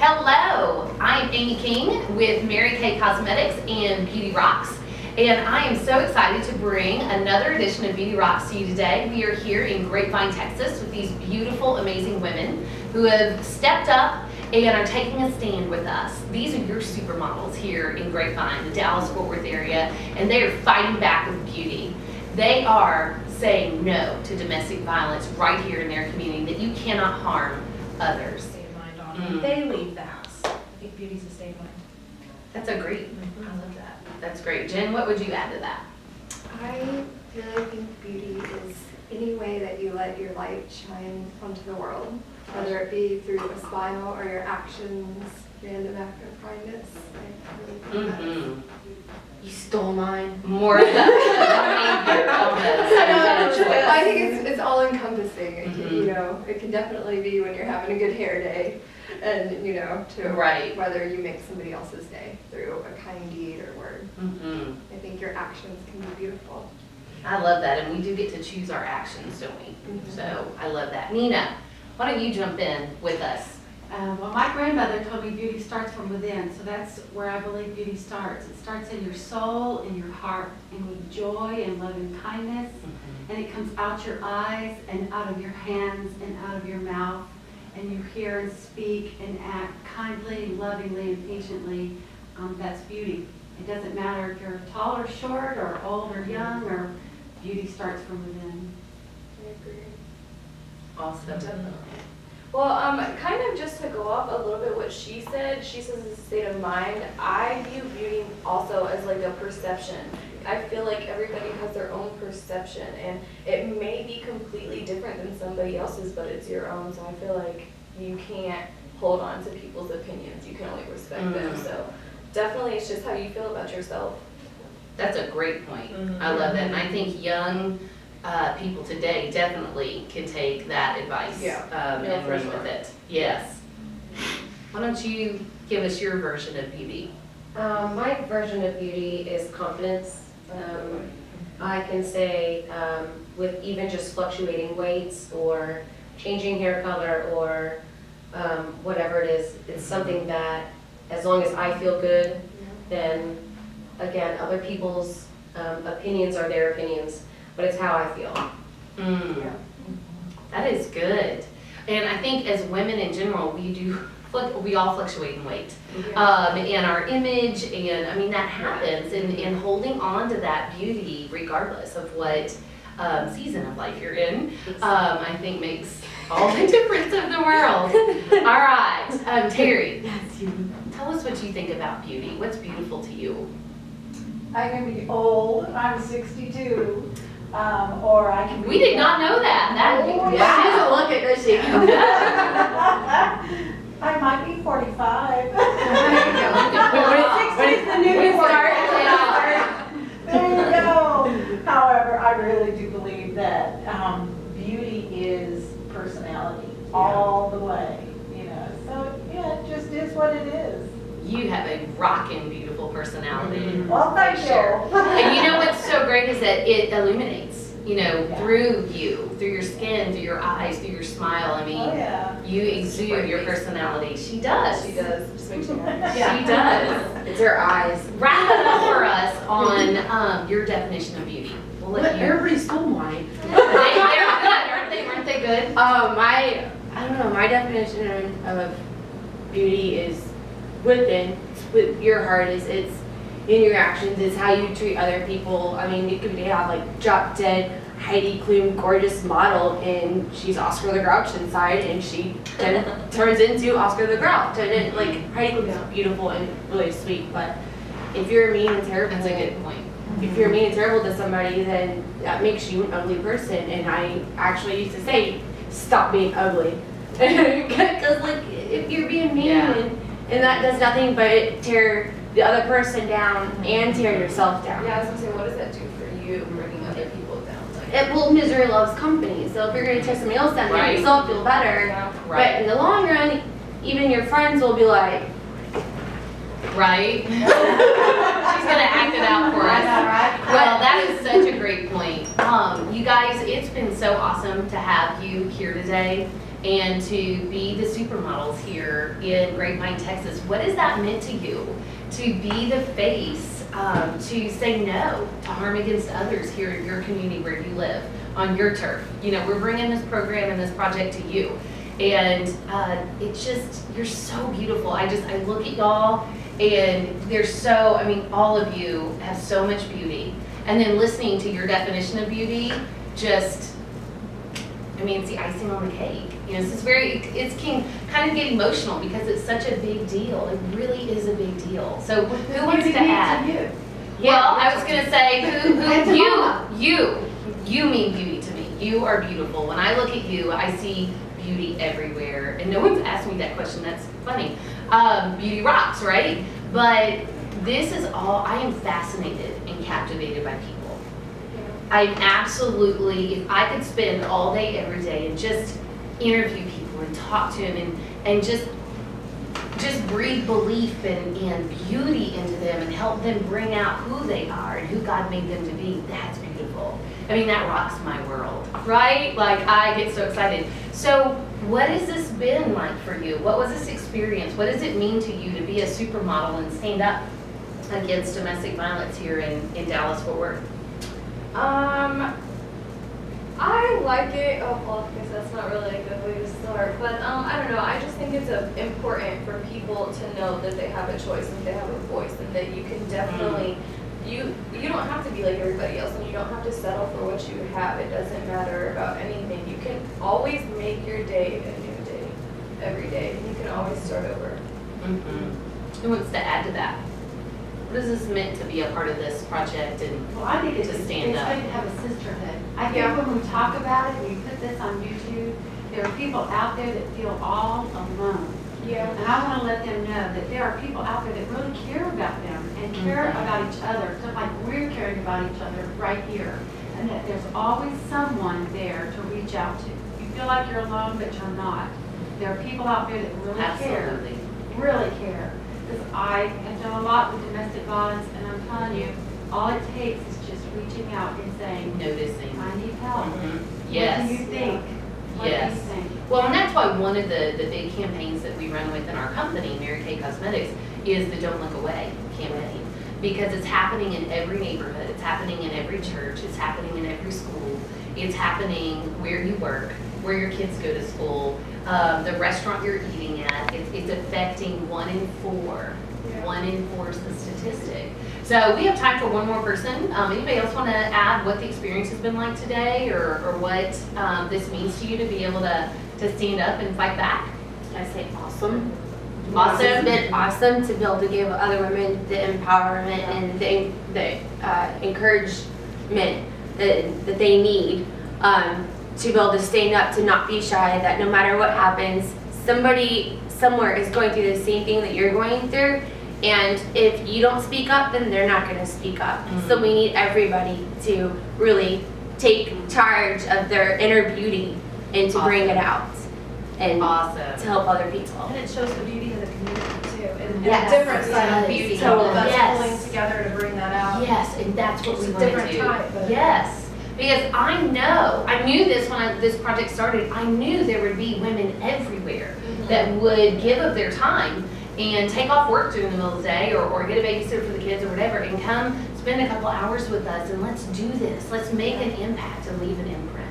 Hello, I'm Amy King with Mary Kay Cosmetics and BeautyRox, and I am so excited to bring another edition of BeautyRox to you today. We are here in Grapevine, Texas with these beautiful, amazing women who have stepped up and are taking a stand with us. These are your supermodels here in Grapevine, the Dallas-Fort Worth area, and they are fighting back with beauty. They are saying no to domestic violence right here in their community, that you cannot harm others. They leave the house. I think beauty's a state of mind. That's a great. I love that. That's great. Jen, what would you add to that? I really think beauty is any way that you let your light shine onto the world, whether it be through a smile or your actions, random act of kindness. I really think that's You stole mine. More than behavior almost. I think it's all encompassing. You know, it can definitely be when you're having a good hair day, and you know, to whether you make somebody else's day through a kind deed or word. I think your actions can be beautiful. I love that, and we do get to choose our actions, don't we? So I love that. Nina, why don't you jump in with us? Well, my grandmother told me beauty starts from within, so that's where I believe beauty starts. It starts in your soul, in your heart, and with joy and love and kindness, and it comes out your eyes and out of your hands and out of your mouth, and you hear and speak and act kindly, lovingly, and patiently. That's beauty. It doesn't matter if you're tall or short or old or young, or beauty starts from within. I agree. Awesome. Well, kind of just to go off a little bit what she says it's a state of mind. I view beauty also as like a perception. I feel like everybody has their own perception, and it may be completely different than somebody else's, but it's your own. So I feel like you can't hold on to people's opinions. You can only respect them. So definitely it's just how you feel about yourself. That's a great point. I love that, and I think young people today definitely can take that advice and run with it. Yes. Why don't you give us your version of beauty? My version of beauty is confidence. I can say with even just fluctuating weights or changing hair color or whatever it is, it's something that as long as I feel good, then again, other people's opinions are their opinions, but it's how I feel. That is good. And I think as women in general, we all fluctuate in weight and our image, and I mean that happens, and holding on to that beauty regardless of what season of life you're in, I think makes all the difference in the world. All right, Terry, tell us what you think about beauty. What's beautiful to you? I can be old, I'm 62, or I can be... We did not know that. She doesn't look it, does she? I might be 45. When it's the new start. There you go. However, I really do believe that beauty is personality all the way, you know. So, yeah, it just is what it is. You have a rockin' beautiful personality. Well, thank you. And you know what's so great is that it illuminates, you know, through you, through your skin, through your eyes, through your smile. I mean, you exude your personality. She does. She does. Just make sure. She does. It's her eyes. Wrap it up for us on your definition of beauty. We'll let you. Everybody stole mine. They're good, aren't they? Weren't they good? I don't know, my definition of beauty is within, with your heart, is it's in your actions, it's how you treat other people. I mean, you could have like drop dead Heidi Klum, gorgeous model, and she's Oscar the Grouch inside, and she then turns into Oscar the Grouch. And it, like, Heidi Klum is beautiful and really sweet, but if you're mean and terrible, That's a good point. If you're mean and terrible to somebody, then that makes you an ugly person. And I actually used to say, stop being ugly, because like if you're being mean and that does nothing but tear the other person down and tear yourself down. Yeah, I was gonna say, what does that do for you, bringing other people down? Well, misery loves company. So if you're going to tear somebody else down, you make yourself feel better. But in the long run, even your friends will be like, right? She's going to act it out for us. Well, that is such a great point. You guys, it's been so awesome to have you here today and to be the supermodels here in Grapevine, Texas. What has that meant to you? To be the face, to say no to harm against others here in your community where you live, on your turf. You know, we're bringing this program and this project to you. And it's just, you're so beautiful. I look at y'all and they're so, I mean, all of you have so much beauty. And then listening to your definition of beauty, just, I mean, it's the icing on the cake. You know, it's kind of get emotional because it's such a big deal. It really is a big deal. So who wants to add? Well, I was gonna say, you mean beauty to me. You are beautiful. When I look at you, I see beauty everywhere. And no one's asked me that question, that's funny. Beauty rocks, right? But this is all, I am fascinated and captivated by people. I'm absolutely, if I could spend all day, every day and just interview people and talk to them and just breathe belief and beauty into them and help them bring out who they are and who God made them to be, that's beautiful. I mean, that rocks my world, right? Like, I get so excited. So what has this been like for you? What was this experience? What does it mean to you to be a supermodel and stand up against domestic violence here in Dallas-Fort Worth? I like it. Oh, well, I guess that's not really a good way to start. But I don't know. I just think it's important for people to know that they have a choice and they have a voice, and that you can definitely, you don't have to be like everybody else, and you don't have to settle for what you have. It doesn't matter about anything. You can always make your day a new day, every day. You can always start over. Mm-hmm. Who wants to add to that? What has this meant to be a part of this project and Well, I think it's to good stand to up? have a sisterhood. I think when we talk about it, we put this on YouTube, there are people out there that feel all alone. Yeah. And I want to let them know that there are people out there that really care about them and care about each other, just like we're caring about each other right here. And that there's always someone there to reach out to. You feel like you're alone, but you're not. There are people out there that really Absolutely. really care. Because I have done a lot with domestic violence, and I'm telling you, all it takes is just reaching out and saying, Noticing. I need help. Yes. What do you think? What Yes. do you think? Well, and that's why one of the big campaigns that we run within our company, Mary Kay Cosmetics, is the Don't Look Away campaign. Because it's happening in every neighborhood, it's happening in every church, it's happening in every school, it's happening where you work, where your kids go to school, the restaurant you're eating at. It's affecting 1 in 4. Yeah. 1 in 4 is the statistic. So we have time for one more person. Anybody else want to add what the experience has been like today, or what this means to you to be able to stand up and fight back? I say awesome. Awesome. It's been awesome to be able to give other women the empowerment and the encouragement that they need to be able to stand up, to not be shy, that no matter what happens, somebody somewhere is going through the same thing that you're going through. And if you don't speak up, then they're not going to speak up. So we need everybody to really take charge of their inner beauty and to bring it out and to help other people. And it shows the beauty of the community too, and Yes. a different side of Yes. beauty. Yes. So that's Yes. pulling together to bring that out. Yes, and that's what It's we a want to different do. type, but- Yes, because I knew this when this project started. I knew there would be women everywhere that would give of their time and take off work during the middle of the day, or get a babysitter for the kids or whatever, and come spend a couple hours with us, and let's do this. Let's make an impact and leave an imprint.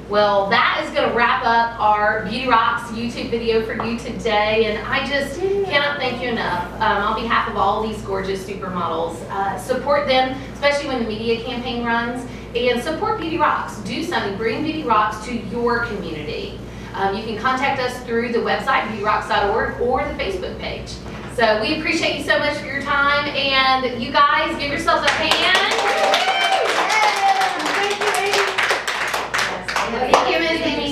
Well, that is going to wrap up our BeautyRox YouTube video for you today, and I just cannot thank you enough. On behalf of all these gorgeous supermodels, support them, especially when the media campaign runs, and support BeautyRox. Do something. Bring BeautyRox to your community. You can contact us through the website, BeautyRox.org, or the Facebook page. So we appreciate you so much for your time, and you guys give yourselves a hand. Thank you, Ms. Amy.